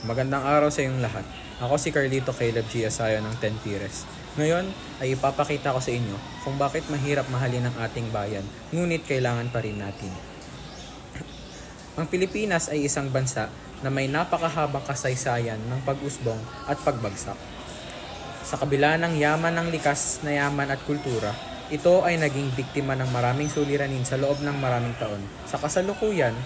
Magandang araw sa inyong lahat. Ako si Carlito Caleb G. Asayo ng 10 Pires. Ngayon ay ipapakita ko sa inyo kung bakit mahirap mahalin ang ating bayan, ngunit kailangan pa rin natin. Ang Pilipinas ay isang bansa na may napakahabang kasaysayan ng pag-usbong at pagbagsak. Sa kabila ng yaman ng likas na yaman at kultura, ito ay naging biktima ng maraming suliranin sa loob ng maraming taon. Sa kasalukuyan,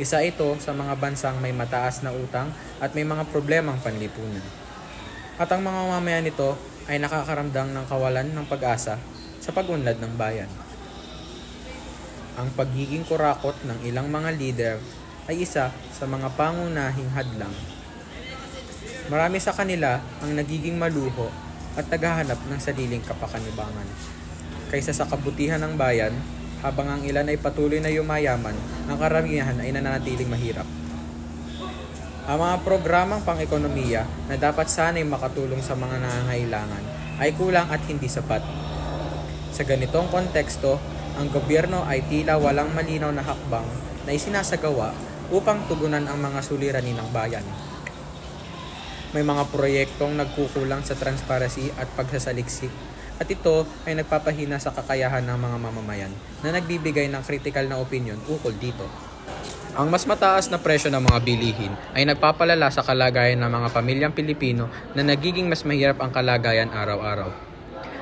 isa ito sa mga bansang may mataas na utang at may mga problemang panlipunan. At ang mga mamamayan nito ay nakakaramdam ng kawalan ng pag-asa sa pag-unlad ng bayan. Ang pagiging kurakot ng ilang mga leader ay isa sa mga pangunahing hadlang. Marami sa kanila ang nagiging maluho at naghahanap ng sariling kapakinabangan kaysa sa kabutihan ng bayan. Habang ang ilan ay patuloy na yumayaman, ang karamihan ay nananatiling mahirap. Ang mga programang pang-ekonomiya na dapat sana'y makatulong sa mga nangangailangan ay kulang at hindi sapat. Sa ganitong konteksto, ang gobyerno ay tila walang malinaw na hakbang na isinasagawa upang tugunan ang mga suliranin ng bayan. May mga proyektong nagkukulang sa transparency at pagsasaliksik, at ito ay nagpapahina sa kakayahan ng mga mamamayan na nagbibigay ng kritikal na opinyon ukol dito. Ang mas mataas na presyo ng mga bilihin ay nagpapalala sa kalagayan ng mga pamilyang Pilipino na nagiging mas mahirap ang kalagayan araw-araw.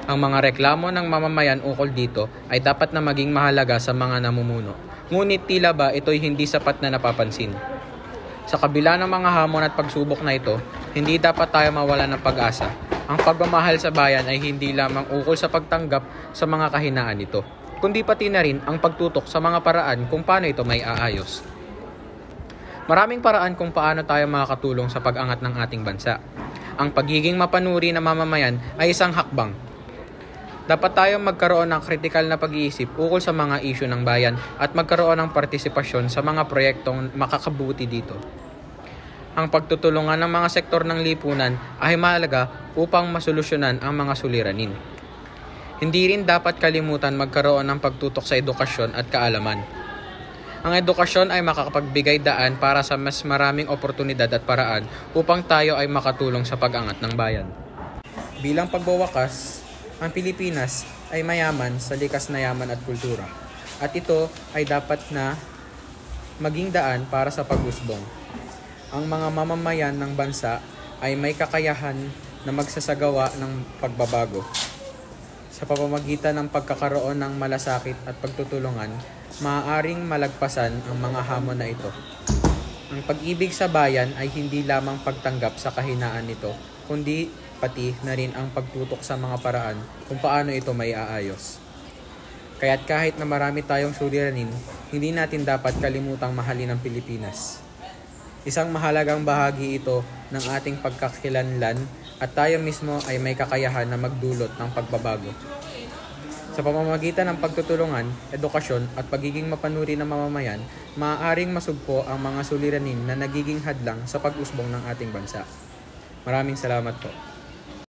Ang mga reklamo ng mamamayan ukol dito ay dapat na maging mahalaga sa mga namumuno, ngunit tila ba ito'y hindi sapat na napapansin. Sa kabila ng mga hamon at pagsubok na ito, hindi dapat tayo mawala ng pag-asa. Ang pagmamahal sa bayan ay hindi lamang ukol sa pagtanggap sa mga kahinaan nito, kundi pati na rin ang pagtutok sa mga paraan kung paano ito may aayos. Maraming paraan kung paano tayo makakatulong sa pag-angat ng ating bansa. Ang pagiging mapanuri na mamamayan ay isang hakbang. Dapat tayong magkaroon ng kritikal na pag-iisip ukol sa mga isyu ng bayan at magkaroon ng partisipasyon sa mga proyektong makakabuti dito. Ang pagtutulungan ng mga sektor ng lipunan ay mahalaga upang masolusyonan ang mga suliranin. Hindi rin dapat kalimutan magkaroon ng pagtutok sa edukasyon at kaalaman. Ang edukasyon ay makakapagbigay daan para sa mas maraming oportunidad at paraan upang tayo ay makatulong sa pag-angat ng bayan. Bilang pagwawakas, ang Pilipinas ay mayaman sa likas na yaman at kultura, at ito ay dapat na maging daan para sa pag-usbong. Ang mga mamamayan ng bansa ay may kakayahan na magsasagawa ng pagbabago. Sa pamamagitan ng pagkakaroon ng malasakit at pagtutulungan, maaaring malagpasan ang mga hamon na ito. Ang pag-ibig sa bayan ay hindi lamang pagtanggap sa kahinaan nito, kundi pati na rin ang pagtutok sa mga paraan kung paano ito may aayos. Kaya't kahit na marami tayong suliranin, hindi natin dapat kalimutang mahalin ang Pilipinas. Isang mahalagang bahagi ito ng ating pagkakilanlan at tayo mismo ay may kakayahan na magdulot ng pagbabago. Sa pamamagitan ng pagtutulungan, edukasyon at pagiging mapanuri ng mamamayan, maaaring masugpo ang mga suliranin na nagiging hadlang sa pag-usbong ng ating bansa. Maraming salamat po.